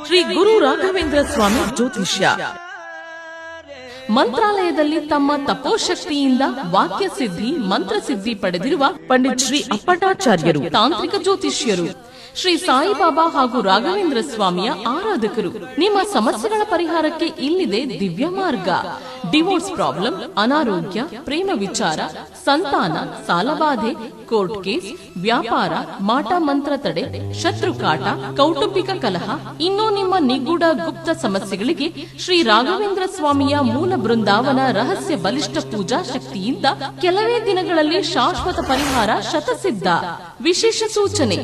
ಶ್ರೀ ಗುರು ರಾಘವೇಂದ್ರ ಸ್ವಾಮಿ ಜ್ಯೋತಿಷ್ಯ. ಮಂತ್ರಾಲಯದಲ್ಲಿ ತಮ್ಮ ತಪೋಶಕ್ತಿಯಿಂದ ವಾಕ್ಯ ಸಿದ್ಧಿ ಮಂತ್ರಸಿದ್ಧಿ ಪಡೆದಿರುವ ಪಂಡಿತ್ ಶ್ರೀ ಅಪ್ಪಟಾಚಾರ್ಯರು ತಾಂತ್ರಿಕ ಜ್ಯೋತಿಷ್ಯರು. ಶ್ರೀ ಸಾಯಿಬಾಬಾ ಹಾಗೂ ರಾಘವೇಂದ್ರ ಸ್ವಾಮಿಯ ಆರಾಧಕರು. ನಿಮ್ಮ ಸಮಸ್ಯೆಗಳ ಪರಿಹಾರಕ್ಕೆ ಇಲ್ಲಿದೆ ದಿವ್ಯ ಮಾರ್ಗ. ಡಿವೋರ್ಸ್ ಪ್ರಾಬ್ಲಮ್, ಅನಾರೋಗ್ಯ, ಪ್ರೇಮ ವಿಚಾರ, ಸಂತಾನ, ಸಾಲಬಾಧೆ, ಕೋರ್ಟ್ ಕೇಸ್, ವ್ಯಾಪಾರ, ಮಾಟ ಮಂತ್ರ ತಡೆ, ಶತ್ರುಕಾಟ, ಕೌಟುಂಬಿಕ ಕಲಹ, ಇನ್ನೂ ನಿಮ್ಮ ನಿಗೂಢ ಗುಪ್ತ ಸಮಸ್ಯೆಗಳಿಗೆ ಶ್ರೀ ರಾಘವೇಂದ್ರ ಸ್ವಾಮಿಯ ಮೂಲ ಬೃಂದಾವನ ರಹಸ್ಯ ಬಲಿಷ್ಠ ಪೂಜಾ ಶಕ್ತಿಯಿಂದ ಕೆಲವೇ ದಿನಗಳಲ್ಲಿ ಶಾಶ್ವತ ಪರಿಹಾರ ಶತಸಿದ್ಧ. ವಿಶೇಷ ಸೂಚನೆ: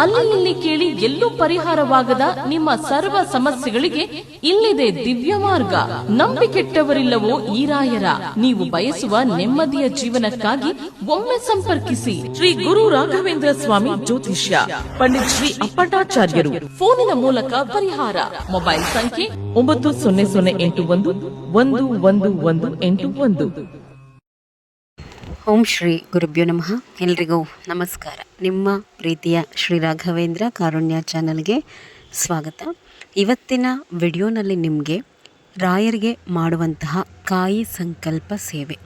ಅಲ್ಲಿ ಇಲ್ಲಿ ಕೇಳಿ ಎಲ್ಲೂ ಪರಿಹಾರವಾಗದ ನಿಮ್ಮ ಸರ್ವ ಸಮಸ್ಯೆಗಳಿಗೆ ಇಲ್ಲಿದೆ ದಿವ್ಯ ಮಾರ್ಗ. ನಂಬಿಕೆಟ್ಟವರಿಲ್ಲವೋ ಈ ರಾಯರ. ನೀವು ಬಯಸುವ ನೆಮ್ಮದಿಯ ಜೀವನಕ್ಕಾಗಿ ಒಮ್ಮೆ ಸಂಪರ್ಕಿಸಿ. ಶ್ರೀ ಗುರು ರಾಘವೇಂದ್ರ ಸ್ವಾಮಿ ಜ್ಯೋತಿಷ್ಯ, ಪಂಡಿತ್ ಶ್ರೀ ಅಪ್ಪಟಾಚಾರ್ಯರು. ಫೋನಿನ ಮೂಲಕ ಪರಿಹಾರ. ಮೊಬೈಲ್ ಸಂಖ್ಯೆ 9008111181. ಓಂ ಶ್ರೀ ಗುರುಭ್ಯೋ ನಮಃ. ಎಲ್ರಿಗೂ ನಮಸ್ಕಾರ. ನಿಮ್ಮ ಪ್ರೀತಿಯ ಶ್ರೀ ರಾಘವೇಂದ್ರ ಕಾರುಣ್ಯ ಚಾನಲ್ಗೆ ಸ್ವಾಗತ. ಇವತ್ತಿನ ವಿಡಿಯೋನಲ್ಲಿ ನಿಮಗೆ ರಾಯರಿಗೆ ಮಾಡುವಂತಹ ಕಾಯಿ ಸಂಕಲ್ಪ ಸೇವೆ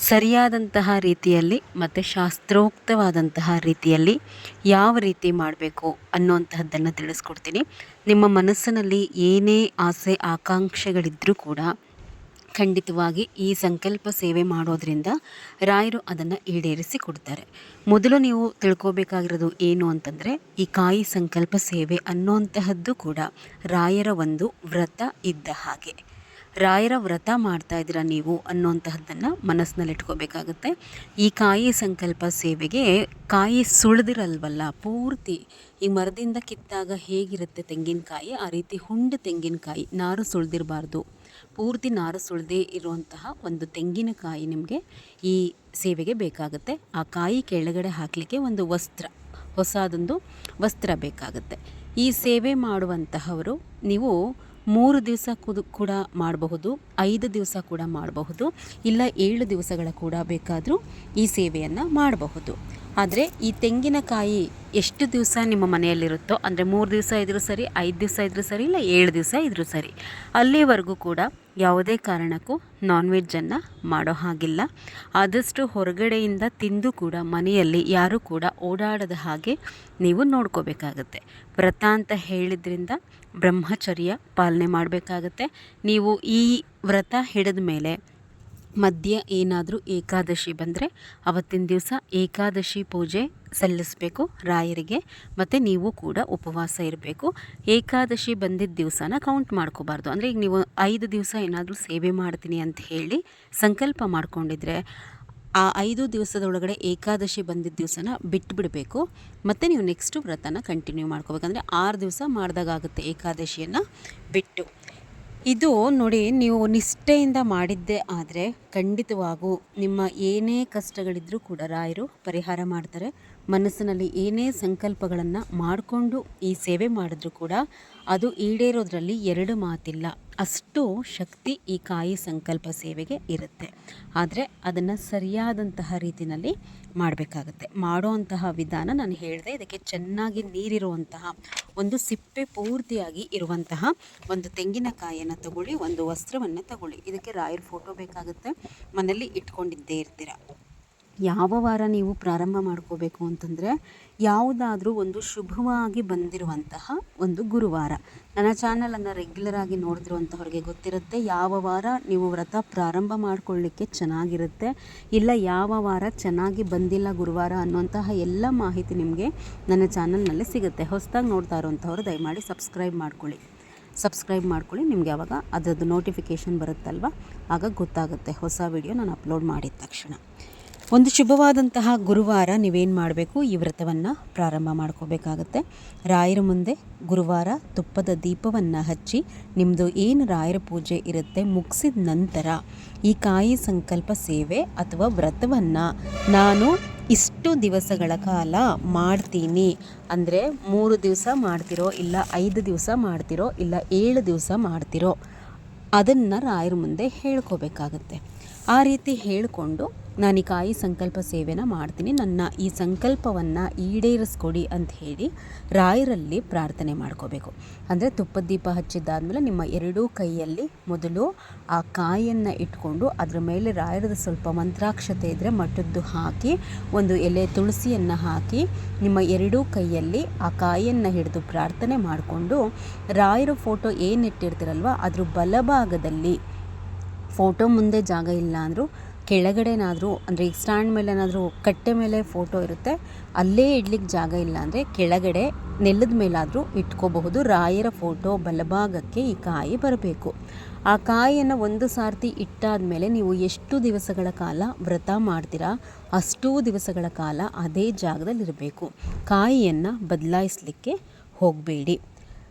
ಸರಿಯಾದಂತಹ ರೀತಿಯಲ್ಲಿ ಮತ್ತು ಶಾಸ್ತ್ರೋಕ್ತವಾದಂತಹ ರೀತಿಯಲ್ಲಿ ಯಾವ ರೀತಿ ಮಾಡಬೇಕು ಅನ್ನುವಂತಹದ್ದನ್ನು ತಿಳಿಸ್ಕೊಡ್ತೀನಿ. ನಿಮ್ಮ ಮನಸ್ಸಿನಲ್ಲಿ ಏನೇ ಆಸೆ ಆಕಾಂಕ್ಷೆಗಳಿದ್ದರೂ ಕೂಡ ಖಂಡಿತವಾಗಿ ಈ ಸಂಕಲ್ಪ ಸೇವೆ ಮಾಡೋದ್ರಿಂದ ರಾಯರು ಅದನ್ನು ಈಡೇರಿಸಿ ಕೊಡ್ತಾರೆ. ಮೊದಲು ನೀವು ತಿಳ್ಕೋಬೇಕಾಗಿರೋದು ಏನು ಅಂತಂದರೆ, ಈ ಕಾಯಿ ಸಂಕಲ್ಪ ಸೇವೆ ಅನ್ನೋಂತಹದ್ದು ಕೂಡ ರಾಯರ ಒಂದು ವ್ರತ ಇದ್ದ ಹಾಗೆ. ರಾಯರ ವ್ರತ ಮಾಡ್ತಾ ಇದ್ದೀರಾ ನೀವು ಅನ್ನೋಂತಹದ್ದನ್ನು ಮನಸ್ಸಿನಲ್ಲಿ ಇಟ್ಕೋಬೇಕಾಗುತ್ತೆ. ಈ ಕಾಯಿ ಸಂಕಲ್ಪ ಸೇವೆಗೆ ಕಾಯಿ ಸುಳಿದಿರಲ್ವಲ್ಲ, ಪೂರ್ತಿ ಈ ಮರದಿಂದ ಕಿತ್ತಾಗ ಹೇಗಿರುತ್ತೆ ತೆಂಗಿನಕಾಯಿ, ಆ ರೀತಿ ಹುಂಡು ತೆಂಗಿನಕಾಯಿ, ನಾರು ಸುಳಿದಿರಬಾರ್ದು. ಪೂರ್ತಿ ನಾರು ಸುಳಿದೇ ಇರುವಂತಹ ಒಂದು ತೆಂಗಿನಕಾಯಿ ನಿಮಗೆ ಈ ಸೇವೆಗೆ ಬೇಕಾಗುತ್ತೆ. ಆ ಕಾಯಿ ಕೆಳಗಡೆ ಹಾಕಲಿಕ್ಕೆ ಒಂದು ವಸ್ತ್ರ, ಹೊಸದೊಂದು ವಸ್ತ್ರ ಬೇಕಾಗುತ್ತೆ. ಈ ಸೇವೆ ಮಾಡುವಂತಹವರು ನೀವು 3 ದಿವಸ ಕೂಡ ಮಾಡಬಹುದು, 5 ದಿವಸ ಕೂಡ ಮಾಡಬಹುದು, ಇಲ್ಲ 7 ದಿವಸಗಳ ಕೂಡ ಬೇಕಾದರೂ ಈ ಸೇವೆಯನ್ನು ಮಾಡಬಹುದು. ಆದರೆ ಈ ತೆಂಗಿನಕಾಯಿ ಎಷ್ಟು ದಿವಸ ನಿಮ್ಮ ಮನೆಯಲ್ಲಿರುತ್ತೋ, ಅಂದರೆ 3 ದಿವಸ ಇದ್ರೂ ಸರಿ, 5 ದಿವಸ ಇದ್ರೂ ಸರಿ, ಇಲ್ಲ 7 ದಿವಸ ಇದ್ರೂ ಸರಿ, ಅಲ್ಲಿವರೆಗೂ ಕೂಡ ಯಾವುದೇ ಕಾರಣಕ್ಕೂ ನಾನ್ ವೆಜ್ಜನ್ನು ಮಾಡೋ ಹಾಗಿಲ್ಲ. ಆದಷ್ಟು ಹೊರಗಡೆಯಿಂದ ತಿಂದು ಕೂಡ ಮನೆಯಲ್ಲಿ ಯಾರೂ ಕೂಡ ಓಡಾಡದ ಹಾಗೆ ನೀವು ನೋಡ್ಕೋಬೇಕಾಗತ್ತೆ. ವ್ರತ ಅಂತ ಹೇಳಿದ್ರಿಂದ ಬ್ರಹ್ಮಚರ್ಯ ಪಾಲನೆ ಮಾಡಬೇಕಾಗತ್ತೆ. ನೀವು ಈ ವ್ರತ ಹಿಡಿದ ಮೇಲೆ ಮಧ್ಯ ಏನಾದರೂ ಏಕಾದಶಿ ಬಂದರೆ ಅವತ್ತಿನ ದಿವಸ ಏಕಾದಶಿ ಪೂಜೆ ಸಲ್ಲಿಸಬೇಕು ರಾಯರಿಗೆ. ಮತ್ತು ನೀವು ಕೂಡ ಉಪವಾಸ ಇರಬೇಕು. ಏಕಾದಶಿ ಬಂದಿದ್ದ ದಿವಸನ ಕೌಂಟ್ ಮಾಡ್ಕೋಬಾರ್ದು. ಅಂದರೆ ಈಗ ನೀವು 5 ದಿವಸ ಏನಾದರೂ ಸೇವೆ ಮಾಡ್ತೀನಿ ಅಂತ ಹೇಳಿ ಸಂಕಲ್ಪ ಮಾಡ್ಕೊಂಡಿದ್ರೆ ಆ 5 ದಿವಸದೊಳಗಡೆ ಏಕಾದಶಿ ಬಂದಿದ್ದ ದಿವಸನ ಬಿಟ್ಟುಬಿಡಬೇಕು. ಮತ್ತು ನೀವು ನೆಕ್ಸ್ಟು ವ್ರತನ ಕಂಟಿನ್ಯೂ ಮಾಡ್ಕೋಬೇಕಂದ್ರೆ 6 ದಿವಸ ಮಾಡಿದಾಗುತ್ತೆ ಏಕಾದಶಿಯನ್ನು ಬಿಟ್ಟು. ಇದು ನೋಡಿ, ನೀವು ನಿಷ್ಠೆಯಿಂದ ಮಾಡಿದ್ದೇ ಆದರೆ ಖಂಡಿತವಾಗೂ ನಿಮ್ಮ ಏನೇ ಕಷ್ಟಗಳಿದ್ರೂ ಕೂಡ ರಾಯರು ಪರಿಹಾರ ಮಾಡ್ತಾರೆ. ಮನಸ್ಸಿನಲ್ಲಿ ಏನೇ ಸಂಕಲ್ಪಗಳನ್ನು ಮಾಡಿಕೊಂಡು ಈ ಸೇವೆ ಮಾಡಿದ್ರೂ ಕೂಡ ಅದು ಈಡೇರೋದ್ರಲ್ಲಿ 2 ಮಾತಿಲ್ಲ. ಅಷ್ಟು ಶಕ್ತಿ ಈ ಕಾಯಿ ಸಂಕಲ್ಪ ಸೇವೆಗೆ ಇರುತ್ತೆ. ಆದರೆ ಅದನ್ನು ಸರಿಯಾದಂತಹ ರೀತಿಯಲ್ಲಿ ಮಾಡಬೇಕಾಗತ್ತೆ. ಮಾಡೋವಂತಹ ವಿಧಾನ ನಾನು ಹೇಳಿದೆ. ಇದಕ್ಕೆ ಚೆನ್ನಾಗಿ ನೀರಿರುವಂತಹ ಒಂದು ಸಿಪ್ಪೆ ಪೂರ್ತಿಯಾಗಿ ಇರುವಂತಹ ಒಂದು ತೆಂಗಿನಕಾಯಿಯನ್ನು ತಗೊಳ್ಳಿ, ಒಂದು ವಸ್ತ್ರವನ್ನು ತಗೊಳ್ಳಿ. ಇದಕ್ಕೆ ರಾಯರ ಫೋಟೋ ಬೇಕಾಗುತ್ತೆ, ಮನೇಲಿ ಇಟ್ಕೊಂಡಿದ್ದೇ ಇರ್ತೀರ. ಯಾವ ವಾರ ನೀವು ಪ್ರಾರಂಭ ಮಾಡ್ಕೋಬೇಕು ಅಂತಂದರೆ, ಯಾವುದಾದ್ರೂ ಒಂದು ಶುಭವಾಗಿ ಬಂದಿರುವಂತಹ ಒಂದು ಗುರುವಾರ. ನನ್ನ ಚಾನಲನ್ನು ರೆಗ್ಯುಲರಾಗಿ ನೋಡ್ತಿರುವಂಥವ್ರಿಗೆ ಗೊತ್ತಿರುತ್ತೆ ಯಾವ ವಾರ ನೀವು ವ್ರತ ಪ್ರಾರಂಭ ಮಾಡ್ಕೊಳ್ಳಿಕ್ಕೆ ಚೆನ್ನಾಗಿರುತ್ತೆ, ಇಲ್ಲ ಯಾವ ವಾರ ಚೆನ್ನಾಗಿ ಬಂದಿಲ್ಲ ಗುರುವಾರ ಅನ್ನುವಂತಹ ಎಲ್ಲ ಮಾಹಿತಿ ನಿಮಗೆ ನನ್ನ ಚಾನಲ್ನಲ್ಲಿ ಸಿಗುತ್ತೆ. ಹೊಸದಾಗಿ ನೋಡ್ತಾ ಇರೋವಂಥವ್ರು ದಯಮಾಡಿ ಸಬ್ಸ್ಕ್ರೈಬ್ ಮಾಡ್ಕೊಳ್ಳಿ. ನಿಮಗೆ ಆವಾಗ ಅದರದ್ದು ನೋಟಿಫಿಕೇಷನ್ ಬರುತ್ತಲ್ವ, ಆಗ ಗೊತ್ತಾಗುತ್ತೆ ಹೊಸ ವಿಡಿಯೋ ನಾನು ಅಪ್ಲೋಡ್ ಮಾಡಿದ ತಕ್ಷಣ. ಒಂದು ಶುಭವಾದಂತಹ ಗುರುವಾರ ನೀವೇನು ಮಾಡಬೇಕು, ಈ ವ್ರತವನ್ನು ಪ್ರಾರಂಭ ಮಾಡ್ಕೋಬೇಕಾಗತ್ತೆ. ರಾಯರ ಮುಂದೆ ಗುರುವಾರ ತುಪ್ಪದ ದೀಪವನ್ನು ಹಚ್ಚಿ ನಿಮ್ಮದು ಏನು ರಾಯರ ಪೂಜೆ ಇರುತ್ತೆ ಮುಗಿಸಿದ ನಂತರ ಈ ಕಾಯಿ ಸಂಕಲ್ಪ ಸೇವೆ ಅಥವಾ ವ್ರತವನ್ನು ನಾನು ಇಷ್ಟು ದಿವಸಗಳ ಕಾಲ ಮಾಡ್ತೀನಿ ಅಂದರೆ 3 ದಿವಸ ಮಾಡ್ತಿರೋ, ಇಲ್ಲ 5 ದಿವಸ ಮಾಡ್ತಿರೋ, ಇಲ್ಲ 7 ದಿವಸ ಮಾಡ್ತಿರೋ, ಅದನ್ನು ರಾಯರ ಮುಂದೆ ಹೇಳ್ಕೋಬೇಕಾಗತ್ತೆ. ಆ ರೀತಿ ಹೇಳಿಕೊಂಡು ನಾನು ಈ ಕಾಯಿ ಸಂಕಲ್ಪ ಸೇವೆನ ಮಾಡ್ತೀನಿ, ನನ್ನ ಈ ಸಂಕಲ್ಪವನ್ನು ಈಡೇರಿಸ್ಕೊಡಿ ಅಂತ ಹೇಳಿ ರಾಯರಲ್ಲಿ ಪ್ರಾರ್ಥನೆ ಮಾಡ್ಕೋಬೇಕು. ಅಂದರೆ ತುಪ್ಪದ ದೀಪ ಹಚ್ಚಿದ್ದಾದಮೇಲೆ ನಿಮ್ಮ ಎರಡೂ ಕೈಯಲ್ಲಿ ಮೊದಲು ಆ ಕಾಯಿಯನ್ನು ಇಟ್ಕೊಂಡು ಅದರ ಮೇಲೆ ರಾಯರದ ಸ್ವಲ್ಪ ಮಂತ್ರಾಕ್ಷತೆ ಇದ್ದರೆ ಮಟ್ಟದ್ದು ಹಾಕಿ ಒಂದು ಎಲೆ ತುಳಸಿಯನ್ನು ಹಾಕಿ ನಿಮ್ಮ ಎರಡೂ ಕೈಯಲ್ಲಿ ಆ ಕಾಯಿಯನ್ನು ಹಿಡಿದು ಪ್ರಾರ್ಥನೆ ಮಾಡಿಕೊಂಡು ರಾಯರ ಫೋಟೋ ಏನಿಟ್ಟಿರ್ತೀರಲ್ವ ಅದ್ರ ಬಲಭಾಗದಲ್ಲಿ, ಫೋಟೋ ಮುಂದೆ ಜಾಗ ಇಲ್ಲ ಅಂದರೂ ಕೆಳಗಡೆನಾದರೂ, ಅಂದರೆ ಈಗ ಸ್ಟ್ಯಾಂಡ್ ಮೇಲೆ ಏನಾದರೂ ಕಟ್ಟೆ ಮೇಲೆ ಫೋಟೋ ಇರುತ್ತೆ, ಅಲ್ಲೇ ಇಡ್ಲಿಕ್ಕೆ ಜಾಗ ಇಲ್ಲ ಅಂದರೆ ಕೆಳಗಡೆ ನೆಲದ ಮೇಲಾದರೂ ಇಟ್ಕೋಬಹುದು. ರಾಯರ ಫೋಟೋ ಬಲಭಾಗಕ್ಕೆ ಈ ಕಾಯಿ ಬರಬೇಕು. ಆ ಕಾಯಿಯನ್ನು ಒಂದು ಸಾರ್ತಿ ಇಟ್ಟಾದ ಮೇಲೆ ನೀವು ಎಷ್ಟು ದಿವಸಗಳ ಕಾಲ ವ್ರತ ಮಾಡ್ತೀರಾ ಅಷ್ಟೂ ದಿವಸಗಳ ಕಾಲ ಅದೇ ಜಾಗದಲ್ಲಿರಬೇಕು. ಕಾಯಿಯನ್ನು ಬದಲಾಯಿಸಲಿಕ್ಕೆ ಹೋಗಬೇಡಿ.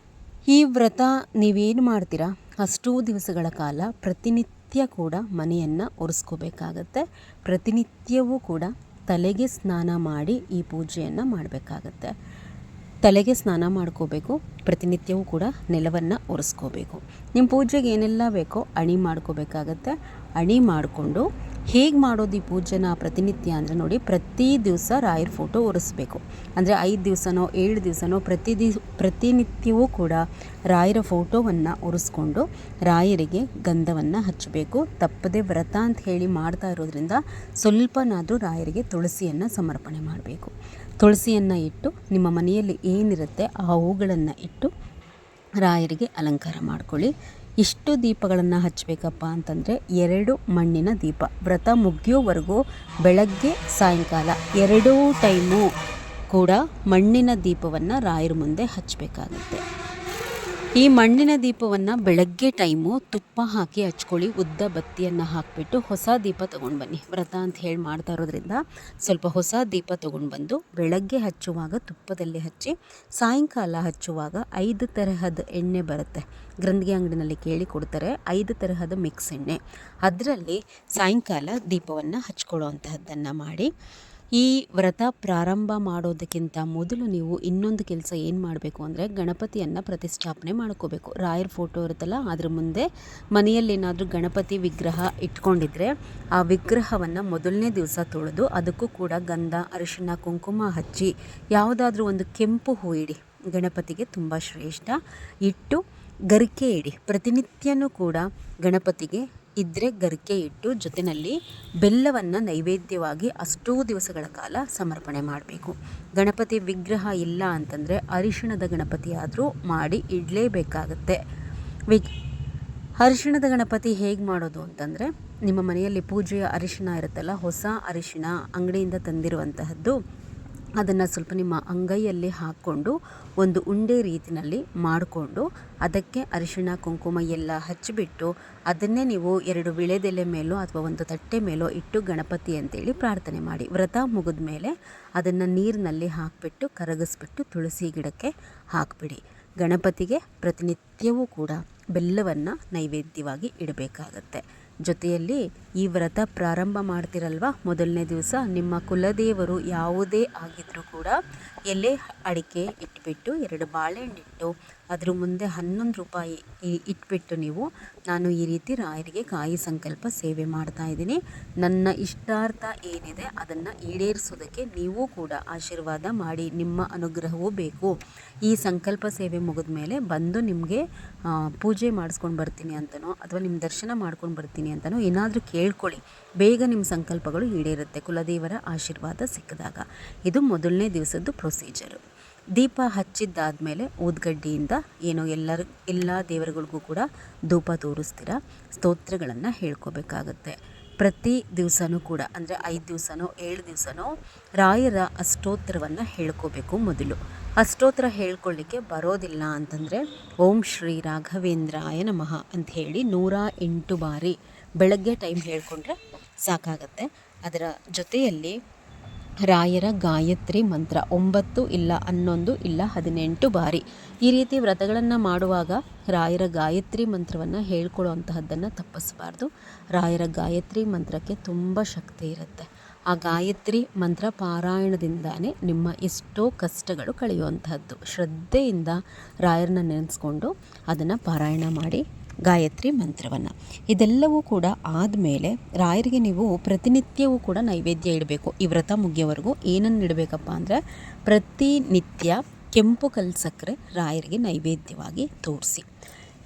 ಈ ವ್ರತ ನೀವೇನು ಮಾಡ್ತೀರಾ ಅಷ್ಟೂ ದಿವಸಗಳ ಕಾಲ ಪ್ರತಿನಿತ್ಯ ಕೂಡ ಮನೆಯನ್ನು ಒರೆಸ್ಕೋಬೇಕಾಗತ್ತೆ. ಪ್ರತಿನಿತ್ಯವೂ ಕೂಡ ತಲೆಗೆ ಸ್ನಾನ ಮಾಡಿ ಈ ಪೂಜೆಯನ್ನು ಮಾಡಬೇಕಾಗತ್ತೆ. ತಲೆಗೆ ಸ್ನಾನ ಮಾಡ್ಕೋಬೇಕು, ಪ್ರತಿನಿತ್ಯವೂ ಕೂಡ ನೆಲವನ್ನು ಒರೆಸ್ಕೋಬೇಕು. ನಿಮ್ಮ ಪೂಜೆಗೆ ಏನೆಲ್ಲ ಬೇಕೋ ಅಣಿ ಮಾಡ್ಕೋಬೇಕಾಗತ್ತೆ. ಅಣಿ ಮಾಡಿಕೊಂಡು ಹೇಗೆ ಮಾಡೋದು ಈ ಪೂಜೆನ ಪ್ರತಿನಿತ್ಯ ಅಂದರೆ ನೋಡಿ, ಪ್ರತಿ ದಿವಸ ರಾಯರ ಫೋಟೋ ಒರೆಸ್ಬೇಕು. ಅಂದರೆ 5 ದಿವಸನೋ 7 ದಿವಸನೋ ಪ್ರತಿನಿತ್ಯವೂ ಕೂಡ ರಾಯರ ಫೋಟೋವನ್ನು ಒರೆಸ್ಕೊಂಡು ರಾಯರಿಗೆ ಗಂಧವನ್ನು ಹಚ್ಚಬೇಕು. ತಪ್ಪದೆ ವ್ರತ ಅಂತ ಹೇಳಿ ಮಾಡ್ತಾ ಇರೋದ್ರಿಂದ ಸ್ವಲ್ಪನಾದರೂ ರಾಯರಿಗೆ ತುಳಸಿಯನ್ನು ಸಮರ್ಪಣೆ ಮಾಡಬೇಕು. ತುಳಸಿಯನ್ನು ಇಟ್ಟು ನಿಮ್ಮ ಮನೆಯಲ್ಲಿ ಏನಿರುತ್ತೆ ಆ ಹೂಗಳನ್ನು ಇಟ್ಟು ರಾಯರಿಗೆ ಅಲಂಕಾರ ಮಾಡ್ಕೊಳ್ಳಿ. ಇಷ್ಟು ದೀಪಗಳನ್ನು ಹಚ್ಚಬೇಕಪ್ಪ ಅಂತಂದರೆ 2 ಮಣ್ಣಿನ ದೀಪ. ವ್ರತ ಮುಗಿಯೋವರೆಗೂ ಬೆಳಗ್ಗೆ ಸಾಯಂಕಾಲ 2 ಟೈಮು ಕೂಡ ಮಣ್ಣಿನ ದೀಪವನ್ನು ರಾಯರ ಮುಂದೆ ಹಚ್ಚಬೇಕಾಗತ್ತೆ. ಈ ಮಣ್ಣಿನ ದೀಪವನ್ನು ಬೆಳಗ್ಗೆ ಟೈಮು ತುಪ್ಪ ಹಾಕಿ ಹಚ್ಕೊಳ್ಳಿ. ಉದ್ದ ಬತ್ತಿಯನ್ನು ಹಾಕಿಬಿಟ್ಟು ಹೊಸ ದೀಪ ತೊಗೊಂಡು ಬನ್ನಿ. ವ್ರತ ಅಂತ ಹೇಳಿ ಮಾಡ್ತಾ ಇರೋದ್ರಿಂದ ಸ್ವಲ್ಪ ಹೊಸ ದೀಪ ತೊಗೊಂಡು ಬಂದು ಬೆಳಗ್ಗೆ ಹಚ್ಚುವಾಗ ತುಪ್ಪದಲ್ಲಿ ಹಚ್ಚಿ, ಸಾಯಂಕಾಲ ಹಚ್ಚುವಾಗ 5 ತರಹದ ಎಣ್ಣೆ ಬರುತ್ತೆ, ಗ್ರಂಥಿಗೆ ಅಂಗಡಿನಲ್ಲಿ ಕೇಳಿ ಕೊಡ್ತಾರೆ. 5 ತರಹದ ಮಿಕ್ಸ್ ಎಣ್ಣೆ, ಅದರಲ್ಲಿ ಸಾಯಂಕಾಲ ದೀಪವನ್ನು ಹಚ್ಕೊಳ್ಳೋ ಅಂತಹದ್ದನ್ನು ಮಾಡಿ. ಈ ವ್ರತ ಪ್ರಾರಂಭ ಮಾಡೋದಕ್ಕಿಂತ ಮೊದಲು ನೀವು ಇನ್ನೊಂದು ಕೆಲಸ ಏನು ಮಾಡಬೇಕು ಅಂದರೆ ಗಣಪತಿಯನ್ನು ಪ್ರತಿಷ್ಠಾಪನೆ ಮಾಡ್ಕೋಬೇಕು. ರಾಯರ ಫೋಟೋ ಇರುತ್ತಲ್ಲ ಅದ್ರ ಮುಂದೆ ಮನೆಯಲ್ಲೇನಾದರೂ ಗಣಪತಿ ವಿಗ್ರಹ ಇಟ್ಕೊಂಡಿದ್ರೆ ಆ ವಿಗ್ರಹವನ್ನು ಮೊದಲನೇ ದಿವಸ ತೊಳೆದು ಅದಕ್ಕೂ ಕೂಡ ಗಂಧ, ಅರಿಶಿಣ, ಕುಂಕುಮ ಹಚ್ಚಿ ಯಾವುದಾದ್ರೂ ಒಂದು ಕೆಂಪು ಹೂ ಇಡಿ, ಗಣಪತಿಗೆ ತುಂಬ ಶ್ರೇಷ್ಠ. ಇಟ್ಟು ಗರಿಕೆ ಇಡಿ. ಪ್ರತಿನಿತ್ಯನೂ ಕೂಡ ಗಣಪತಿಗೆ ಇದ್ದರೆ ಗರಿಕೆ ಇಟ್ಟು ಜೊತೆಯಲ್ಲಿ ಬೆಲ್ಲವನ್ನು ನೈವೇದ್ಯವಾಗಿ ಅಷ್ಟೂ ದಿವಸಗಳ ಕಾಲ ಸಮರ್ಪಣೆ ಮಾಡಬೇಕು. ಗಣಪತಿ ವಿಗ್ರಹ ಇಲ್ಲ ಅಂತಂದರೆ ಅರಿಶಿಣದ ಗಣಪತಿ ಆದರೂ ಮಾಡಿ ಇಡಲೇಬೇಕಾಗತ್ತೆ. ಅರಿಶಿಣದ ಗಣಪತಿ ಹೇಗೆ ಮಾಡೋದು ಅಂತಂದರೆ, ನಿಮ್ಮ ಮನೆಯಲ್ಲಿ ಪೂಜೆಯ ಅರಿಶಿಣ ಇರುತ್ತಲ್ಲ, ಹೊಸ ಅರಿಶಿಣ ಅಂಗಡಿಯಿಂದ ತಂದಿರುವಂತಹದ್ದು, ಅದನ್ನು ಸ್ವಲ್ಪ ನಿಮ್ಮ ಅಂಗೈಯಲ್ಲಿ ಹಾಕ್ಕೊಂಡು ಒಂದು ಉಂಡೆ ರೀತಿಯಲ್ಲಿ ಮಾಡಿಕೊಂಡು ಅದಕ್ಕೆ ಅರಿಶಿಣ ಕುಂಕುಮ ಎಲ್ಲ ಹಚ್ಚಿಬಿಟ್ಟು ಅದನ್ನೇ ನೀವು 2 ವಿಳೆದೆಲೆ ಮೇಲೋ ಅಥವಾ ಒಂದು ತಟ್ಟೆ ಮೇಲೋ ಇಟ್ಟು ಗಣಪತಿ ಅಂತೇಳಿ ಪ್ರಾರ್ಥನೆ ಮಾಡಿ. ವ್ರತ ಮುಗಿದ ಮೇಲೆ ಅದನ್ನು ನೀರಿನಲ್ಲಿ ಹಾಕಿಬಿಟ್ಟು ಕರಗಿಸ್ಬಿಟ್ಟು ತುಳಸಿ ಗಿಡಕ್ಕೆ ಹಾಕಿಬಿಡಿ. ಗಣಪತಿಗೆ ಪ್ರತಿನಿತ್ಯವೂ ಕೂಡ ಬೆಲ್ಲವನ್ನು ನೈವೇದ್ಯವಾಗಿ ಇಡಬೇಕಾಗತ್ತೆ. ಜೊತೆಯಲ್ಲಿ ಈ ವ್ರತ ಪ್ರಾರಂಭ ಮಾಡ್ತಿರಲ್ವ, ಮೊದಲನೇ ದಿವಸ ನಿಮ್ಮ ಕುಲದೇವರು ಯಾವುದೇ ಆಗಿದ್ರೂ ಕೂಡ ಎಲೆ ಅಡಿಕೆ ಇಟ್ಬಿಟ್ಟು 2 ಬಾಳೆಹಣ್ಣಿಟ್ಟು ಅದ್ರ ಮುಂದೆ 11 ರೂಪಾಯಿ ಇಟ್ಬಿಟ್ಟು ನೀವು, ನಾನು ಈ ರೀತಿ ರಾಯರಿಗೆ ಕಾಯಿ ಸಂಕಲ್ಪ ಸೇವೆ ಮಾಡ್ತಾ ಇದ್ದೀನಿ, ನನ್ನ ಇಷ್ಟಾರ್ಥ ಏನಿದೆ ಅದನ್ನು ಈಡೇರಿಸೋದಕ್ಕೆ ನೀವು ಕೂಡ ಆಶೀರ್ವಾದ ಮಾಡಿ, ನಿಮ್ಮ ಅನುಗ್ರಹವೂ ಬೇಕು. ಈ ಸಂಕಲ್ಪ ಸೇವೆ ಮುಗಿದ ಮೇಲೆ ಬಂದು ನಿಮಗೆ ಪೂಜೆ ಮಾಡಿಸ್ಕೊಂಡು ಬರ್ತೀನಿ ಅಂತನೋ ಅಥವಾ ನಿಮ್ಮ ದರ್ಶನ ಮಾಡ್ಕೊಂಡು ಬರ್ತೀನಿ ಅಂತನೋ ಏನಾದರೂ ಕೇಳ್ಕೊಳ್ಳಿ. ಬೇಗ ನಿಮ್ಮ ಸಂಕಲ್ಪಗಳು ಈಡೇರುತ್ತೆ ಕುಲದೇವರ ಆಶೀರ್ವಾದ ಸಿಕ್ಕಿದಾಗ. ಇದು ಮೊದಲನೇ ದಿವಸದ್ದು ಪ್ರೊಸೀಜರು. ದೀಪ ಹಚ್ಚಿದ್ದಾದಮೇಲೆ ಊದ್ಗಡ್ಡಿಯಿಂದ ಏನೋ ಎಲ್ಲ ದೇವರುಗಳಿಗೂ ಕೂಡ ಧೂಪ ತೋರಿಸ್ತೀರ, ಸ್ತೋತ್ರಗಳನ್ನು ಹೇಳ್ಕೋಬೇಕಾಗತ್ತೆ. ಪ್ರತಿ ದಿವಸನೂ ಕೂಡ ಅಂದರೆ 5 ದಿವಸನೋ 7 ದಿವಸನೋ ರಾಯರ ಅಷ್ಟೋತ್ತರವನ್ನು ಹೇಳ್ಕೋಬೇಕು. ಮೊದಲು ಅಷ್ಟೋತ್ತರ ಹೇಳ್ಕೊಳ್ಳಿಕ್ಕೆ ಬರೋದಿಲ್ಲ ಅಂತಂದರೆ ಓಂ ಶ್ರೀ ರಾಘವೇಂದ್ರಾಯ ನಮಃ ಅಂಥೇಳಿ 108 ಬಾರಿ ಬೆಳಗ್ಗೆ ಟೈಮ್ ಹೇಳ್ಕೊಂಡ್ರೆ ಸಾಕಾಗತ್ತೆ. ಅದರ ಜೊತೆಯಲ್ಲಿ ರಾಯರ ಗಾಯತ್ರಿ ಮಂತ್ರ 9 ಇಲ್ಲ 11 ಇಲ್ಲ 18 ಬಾರಿ ಈ ರೀತಿ ವ್ರತಗಳನ್ನು ಮಾಡುವಾಗ ರಾಯರ ಗಾಯತ್ರಿ ಮಂತ್ರವನ್ನು ಹೇಳ್ಕೊಳ್ಳೋ ಅಂತಹದ್ದನ್ನು ತಪ್ಪಿಸಬಾರ್ದು. ರಾಯರ ಗಾಯತ್ರಿ ಮಂತ್ರಕ್ಕೆ ತುಂಬ ಶಕ್ತಿ ಇರುತ್ತೆ. ಆ ಗಾಯತ್ರಿ ಮಂತ್ರ ಪಾರಾಯಣದಿಂದಾನೇ ನಿಮ್ಮ ಎಷ್ಟೋ ಕಷ್ಟಗಳು ಕಳೆಯುವಂತಹದ್ದು. ಶ್ರದ್ಧೆಯಿಂದ ರಾಯರನ್ನ ನೆನೆಸ್ಕೊಂಡು ಅದನ್ನು ಪಾರಾಯಣ ಮಾಡಿ ಗಾಯತ್ರಿ ಮಂತ್ರವನ್ನು. ಇದೆಲ್ಲವೂ ಕೂಡ ಆದಮೇಲೆ ರಾಯರಿಗೆ ನೀವು ಪ್ರತಿನಿತ್ಯವೂ ಕೂಡ ನೈವೇದ್ಯ ಇಡಬೇಕು. ಈ ವ್ರತ ಮುಗಿಯೋವರೆಗೂ ಏನನ್ನು ಇಡಬೇಕಪ್ಪ ಅಂದರೆ ಪ್ರತಿನಿತ್ಯ ಕೆಂಪು ಕಲ್ಲು ಸಕ್ಕರೆ ರಾಯರಿಗೆ ನೈವೇದ್ಯವಾಗಿ ತೋರಿಸಿ.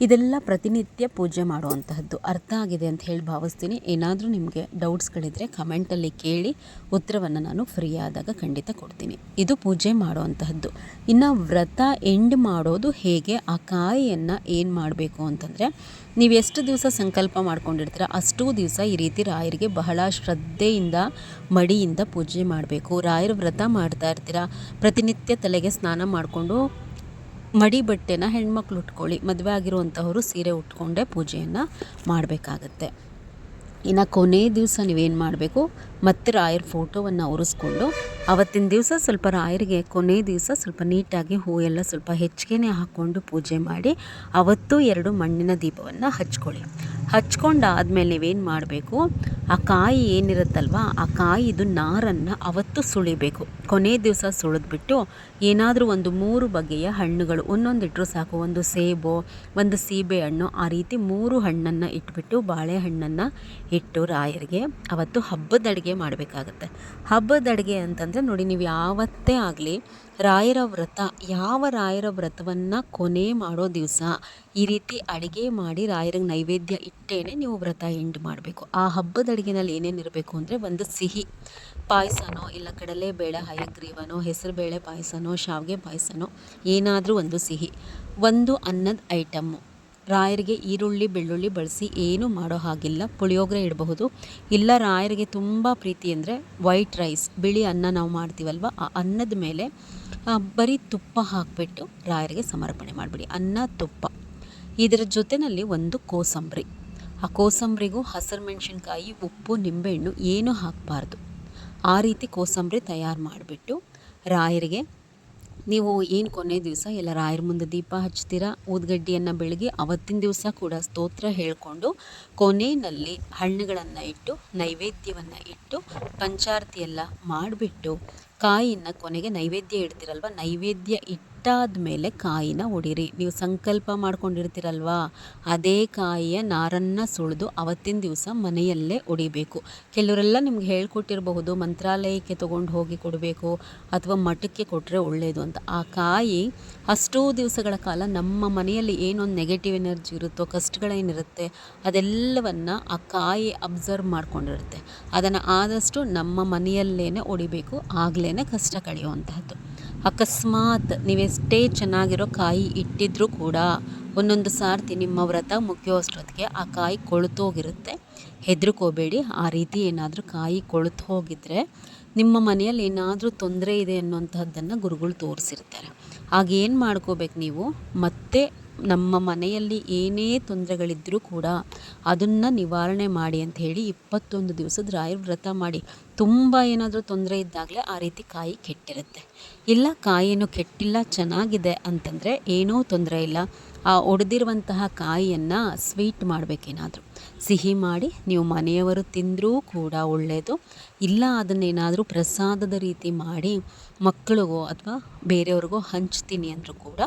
ಇದೆಲ್ಲ ಪ್ರತಿನಿತ್ಯ ಪೂಜೆ ಮಾಡುವಂತಹದ್ದು. ಅರ್ಥ ಆಗಿದೆ ಅಂತ ಹೇಳಿ ಭಾವಿಸ್ತೀನಿ. ಏನಾದರೂ ನಿಮಗೆ ಡೌಟ್ಸ್ಗಳಿದ್ದರೆ ಕಮೆಂಟಲ್ಲಿ ಕೇಳಿ, ಉತ್ತರವನ್ನು ನಾನು ಫ್ರೀ ಆದಾಗ ಖಂಡಿತ ಕೊಡ್ತೀನಿ. ಇದು ಪೂಜೆ ಮಾಡುವಂತಹದ್ದು. ಇನ್ನು ವ್ರತ ಎಂಡ್ ಮಾಡೋದು ಹೇಗೆ, ಆ ಕಾಯಿಯನ್ನು ಏನು ಮಾಡಬೇಕು ಅಂತಂದರೆ, ನೀವು ಎಷ್ಟು ದಿವಸ ಸಂಕಲ್ಪ ಮಾಡ್ಕೊಂಡಿರ್ತೀರ ಅಷ್ಟೂ ದಿವಸ ಈ ರೀತಿ ರಾಯರಿಗೆ ಬಹಳ ಶ್ರದ್ಧೆಯಿಂದ ಮಡಿಯಿಂದ ಪೂಜೆ ಮಾಡಬೇಕು. ರಾಯರ ವ್ರತ ಮಾಡ್ತಾ ಇರ್ತೀರ, ಪ್ರತಿನಿತ್ಯ ತಲೆಗೆ ಸ್ನಾನ ಮಾಡಿಕೊಂಡು ಮಡಿ ಬಟ್ಟೆನ ಹೆಣ್ಮಕ್ಳು ಉಟ್ಕೊಳ್ಳಿ, ಮದುವೆ ಆಗಿರುವಂಥವರು ಸೀರೆ ಉಟ್ಕೊಂಡೇ ಪೂಜೆಯನ್ನು ಮಾಡಬೇಕಾಗತ್ತೆ. ಇನ್ನು ಕೊನೆ ದಿವಸ ನೀವೇನು ಮಾಡಬೇಕು, ಮತ್ತೆ ರಾಯರ ಫೋಟೋವನ್ನು ಒರೆಸ್ಕೊಂಡು ಅವತ್ತಿನ ದಿವಸ ಸ್ವಲ್ಪ ರಾಯರಿಗೆ ಕೊನೆ ದಿವಸ ಸ್ವಲ್ಪ ನೀಟಾಗಿ ಹೂವೆಲ್ಲ ಸ್ವಲ್ಪ ಹೆಚ್ಚಿಗೆ ಹಾಕ್ಕೊಂಡು ಪೂಜೆ ಮಾಡಿ ಅವತ್ತು 2 ಮಣ್ಣಿನ ದೀಪವನ್ನು ಹಚ್ಕೊಂಡಾದ್ಮೇಲೆ ನೀವೇನು ಮಾಡಬೇಕು, ಆ ಕಾಯಿ ಏನಿರುತ್ತಲ್ವ ಆ ಕಾಯಿದು ನಾರನ್ನು ಅವತ್ತು ಸುಳಿಬೇಕು. ಕೊನೆ ದಿವಸ ಸುಳಿದ್ಬಿಟ್ಟು ಏನಾದರೂ ಒಂದು 3 ಬಗೆಯ ಹಣ್ಣುಗಳು ಒಂದೊಂದು ಇಟ್ಟರು ಸಾಕು. ಒಂದು ಸೇಬು, ಒಂದು ಸೀಬೆ ಹಣ್ಣು, ಆ ರೀತಿ 3 ಹಣ್ಣನ್ನು ಇಟ್ಬಿಟ್ಟು ಬಾಳೆಹಣ್ಣನ್ನು ಇಟ್ಟು ರಾಯರಿಗೆ ಅವತ್ತು ಹಬ್ಬದ ಅಡುಗೆ ಮಾಡಬೇಕಾಗತ್ತೆ. ಹಬ್ಬದ ಅಡುಗೆ ಅಂತಂದರೆ ನೋಡಿ, ನೀವು ಯಾವತ್ತೇ ಆಗಲಿ ರಾಯರ ವ್ರತವನ್ನು ಕೊನೆ ಮಾಡೋ ದಿವಸ ಈ ರೀತಿ ಅಡುಗೆ ಮಾಡಿ ರಾಯರಿಗೆ ನೈವೇದ್ಯ ಇಟ್ಟೇನೆ ನೀವು ವ್ರತ ಎಂಡ್ ಮಾಡಬೇಕು. ಆ ಹಬ್ಬದ ಅಡುಗೆನಲ್ಲಿ ಏನೇನು ಇರಬೇಕು ಅಂದರೆ, ಒಂದು ಸಿಹಿ ಪಾಯಸನೋ ಇಲ್ಲ ಕಡಲೆಬೇಳೆ ಹಯಗ್ರೀವನೋ ಹೆಸರುಬೇಳೆ ಪಾಯಸನೋ ಶಾವಿಗೆ ಪಾಯಸನೋ ಏನಾದರೂ ಒಂದು ಸಿಹಿ, ಒಂದು ಅನ್ನದ ಐಟಮ್ಮು. ರಾಯರಿಗೆ ಈರುಳ್ಳಿ ಬೆಳ್ಳುಳ್ಳಿ ಬಳಸಿ ಏನೂ ಮಾಡೋ ಹಾಗಿಲ್ಲ. ಪುಳಿಯೋಗರೆ ಇಡಬಹುದು. ಇಲ್ಲ ರಾಯರಿಗೆ ತುಂಬ ಪ್ರೀತಿ ಅಂದರೆ ವೈಟ್ ರೈಸ್, ಬಿಳಿ ಅನ್ನ ನಾವು ಮಾಡ್ತೀವಲ್ವ, ಆ ಅನ್ನದ ಮೇಲೆ ಬರೀ ತುಪ್ಪ ಹಾಕಿಬಿಟ್ಟು ರಾಯರಿಗೆ ಸಮರ್ಪಣೆ ಮಾಡಿಬಿಡಿ. ಅನ್ನ ತುಪ್ಪ. ಇದರ ಜೊತೆಯಲ್ಲಿ ಒಂದು ಕೋಸಂಬರಿ. ಆ ಕೋಸಂಬರಿಗೂ ಹಸಿರು ಮೆಣಸಿನ್ಕಾಯಿ, ಉಪ್ಪು, ನಿಂಬೆಹಣ್ಣು ಏನೂ ಹಾಕಬಾರ್ದು. ಆ ರೀತಿ ಕೋಸಂಬರಿ ತಯಾರು ಮಾಡಿಬಿಟ್ಟು ರಾಯರಿಗೆ ನೀವು ಏನು ಕೊನೆ ದಿವಸ ಎಲ್ಲ ರಾಯರ ಮುಂದೆ ದೀಪ ಹಚ್ತೀರಾ, ಊದ್ಗಡ್ಡಿಯನ್ನು ಬೆಳಗ್ಗೆ ಅವತ್ತಿನ ದಿವಸ ಕೂಡ ಸ್ತೋತ್ರ ಹೇಳಿಕೊಂಡು ಕೊನೆಯಲ್ಲಿ ಹಣ್ಣುಗಳನ್ನು ಇಟ್ಟು ನೈವೇದ್ಯವನ್ನು ಇಟ್ಟು ಪಂಚಾರತಿ ಎಲ್ಲ ಮಾಡಿಬಿಟ್ಟು ಕಾಯಿನ ಕೊನೆಗೆ ನೈವೇದ್ಯ ಇಡ್ತೀರಲ್ವ, ನೈವೇದ್ಯ ಇಟ್ಟಾದ ಮೇಲೆ ಕಾಯಿನ ಒಡಿರಿ. ನೀವು ಸಂಕಲ್ಪ ಮಾಡ್ಕೊಂಡಿರ್ತೀರಲ್ವ, ಅದೇ ಕಾಯಿಯ ನಾರನ್ನು ಸುಳಿದು ಅವತ್ತಿನ ದಿವಸ ಮನೆಯಲ್ಲೇ ಒಡಿಬೇಕು. ಕೆಲವರೆಲ್ಲ ನಿಮ್ಗೆ ಹೇಳ್ಕೊಟ್ಟಿರಬಹುದು ಮಂತ್ರಾಲಯಕ್ಕೆ ತೊಗೊಂಡು ಹೋಗಿ ಕೊಡಬೇಕು ಅಥವಾ ಮಠಕ್ಕೆ ಕೊಟ್ಟರೆ ಒಳ್ಳೆಯದು ಅಂತ. ಆ ಕಾಯಿ ಅಷ್ಟೂ ದಿವಸಗಳ ಕಾಲ ನಮ್ಮ ಮನೆಯಲ್ಲಿ ಏನೊಂದು ನೆಗೆಟಿವ್ ಎನರ್ಜಿ ಇರುತ್ತೋ, ಕಷ್ಟಗಳೇನಿರುತ್ತೆ ಅದೆಲ್ಲವನ್ನು ಆ ಕಾಯಿ ಅಬ್ಸರ್ವ್ ಮಾಡ್ಕೊಂಡಿರುತ್ತೆ. ಅದನ್ನು ಆದಷ್ಟು ನಮ್ಮ ಮನೆಯಲ್ಲೇ ಒಡಿಬೇಕು, ಆಗಲೇ ಕಷ್ಟ ಕಳೆಯುವಂತಹದ್ದು. ಅಕಸ್ಮಾತ್ ನೀವೆಷ್ಟೇ ಚೆನ್ನಾಗಿರೋ ಕಾಯಿ ಇಟ್ಟಿದ್ರೂ ಕೂಡ ಒಂದೊಂದು ಸಾರ್ತಿ ನಿಮ್ಮ ವ್ರತ ಮುಗಿಯೋಷ್ಟೊತ್ತಿಗೆ ಆ ಕಾಯಿ ಕೊಳ್ತೋಗಿರುತ್ತೆ. ಹೆದರ್ಕೋಬೇಡಿ. ಆ ರೀತಿ ಏನಾದರೂ ಕಾಯಿ ಕೊಳ್ತು ಹೋಗಿದ್ರೆ ನಿಮ್ಮ ಮನೆಯಲ್ಲಿ ಏನಾದರೂ ತೊಂದರೆ ಇದೆ ಅನ್ನುವಂಥದ್ದನ್ನು ಗುರುಗಳು ತೋರಿಸಿರ್ತಾರೆ. ಆಗ ಏನು ಮಾಡ್ಕೋಬೇಕು ನೀವು, ಮತ್ತೆ ನಮ್ಮ ಮನೆಯಲ್ಲಿ ಏನೇ ತೊಂದರೆಗಳಿದ್ದರೂ ಕೂಡ ಅದನ್ನು ನಿವಾರಣೆ ಮಾಡಿ ಅಂತ ಹೇಳಿ 21 ದಿವಸದ ರಾಯರ ವ್ರತ ಮಾಡಿ. ತುಂಬ ಏನಾದರೂ ತೊಂದರೆ ಇದ್ದಾಗಲೇ ಆ ರೀತಿ ಕಾಯಿ ಕೆಟ್ಟಿರುತ್ತೆ. ಇಲ್ಲ ಕಾಯಿನೂ ಕೆಟ್ಟಿಲ್ಲ ಚೆನ್ನಾಗಿದೆ ಅಂತಂದರೆ ಏನೂ ತೊಂದರೆ ಇಲ್ಲ. ಆ ಒಡೆದಿರುವಂತಹ ಕಾಯಿಯನ್ನು ಸ್ವೀಟ್ ಮಾಡಬೇಕೇನಾದರೂ ಸಿಹಿ ಮಾಡಿ ನೀವು ಮನೆಯವರು ತಿಂದರೂ ಕೂಡ ಒಳ್ಳೆಯದು. ಇಲ್ಲ ಅದನ್ನೇನಾದರೂ ಪ್ರಸಾದದ ರೀತಿ ಮಾಡಿ ಮಕ್ಕಳಿಗೋ ಅಥವಾ ಬೇರೆಯವ್ರಿಗೋ ಹಂಚ್ತೀನಿ ಅಂದರೂ ಕೂಡ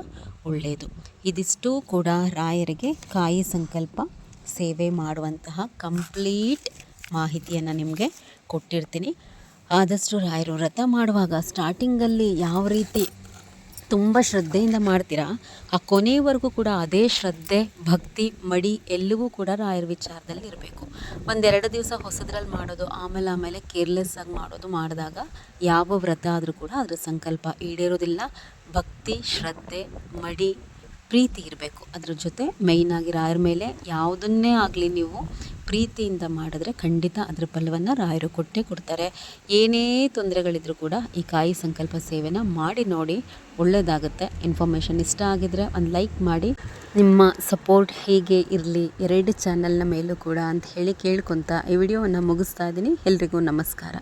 ಒಳ್ಳೆಯದು. ಇದಿಷ್ಟು ಕೂಡ ರಾಯರಿಗೆ ಕಾಯಿ ಸಂಕಲ್ಪ ಸೇವೆ ಮಾಡುವಂತಹ ಕಂಪ್ಲೀಟ್ ಮಾಹಿತಿಯನ್ನು ನಿಮಗೆ ಕೊಟ್ಟಿರ್ತೀನಿ. ಆದಷ್ಟು ರಾಯರು ವ್ರತ ಮಾಡುವಾಗ ಸ್ಟಾರ್ಟಿಂಗಲ್ಲಿ ಯಾವ ರೀತಿ ತುಂಬ ಶ್ರದ್ಧೆಯಿಂದ ಮಾಡ್ತೀರಾ, ಆ ಕೊನೆಯವರೆಗೂ ಕೂಡ ಅದೇ ಶ್ರದ್ಧೆ ಭಕ್ತಿ ಮಡಿ ಎಲ್ಲವೂ ಕೂಡ ರಾಯರ ವಿಚಾರದಲ್ಲಿ ಇರಬೇಕು. 1-2 ದಿವಸ ಹೊಸದ್ರಲ್ಲಿ ಮಾಡೋದು ಆಮೇಲೆ ಕೇರ್ಲೆಸ್ ಆಗಿ ಮಾಡಿದಾಗ ಯಾವ ವ್ರತ ಆದರೂ ಕೂಡ ಅದರ ಸಂಕಲ್ಪ ಈಡೇರೋದಿಲ್ಲ. ಭಕ್ತಿ ಶ್ರದ್ಧೆ ಮಡಿ ಪ್ರೀತಿ ಇರಬೇಕು. ಅದ್ರ ಜೊತೆ ಮೇಯ್ನಾಗಿ ರಾಯರ ಮೇಲೆ ಯಾವುದನ್ನೇ ಆಗಲಿ ನೀವು ಪ್ರೀತಿಯಿಂದ ಮಾಡಿದ್ರೆ ಖಂಡಿತ ಅದರ ಫಲವನ್ನು ರಾಯರು ಕೊಟ್ಟೇ ಕೊಡ್ತಾರೆ. ಏನೇ ತೊಂದರೆಗಳಿದ್ರೂ ಕೂಡ ಈ ಕಾಯಿ ಸಂಕಲ್ಪ ಸೇವೆನ ಮಾಡಿ ನೋಡಿ, ಒಳ್ಳೆಯದಾಗುತ್ತೆ. ಇನ್ಫಾರ್ಮೇಷನ್ ಇಷ್ಟ ಆಗಿದ್ರೆ ಒಂದು ಲೈಕ್ ಮಾಡಿ. ನಿಮ್ಮ ಸಪೋರ್ಟ್ ಹೀಗೆ ಇರಲಿ 2 ಚಾನಲ್ನ ಮೇಲೂ ಕೂಡ ಅಂತ ಹೇಳಿ ಕೇಳ್ಕೊತಾ ಈ ವಿಡಿಯೋವನ್ನು ಮುಗಿಸ್ತಾ ಇದ್ದೀನಿ. ಎಲ್ರಿಗೂ ನಮಸ್ಕಾರ.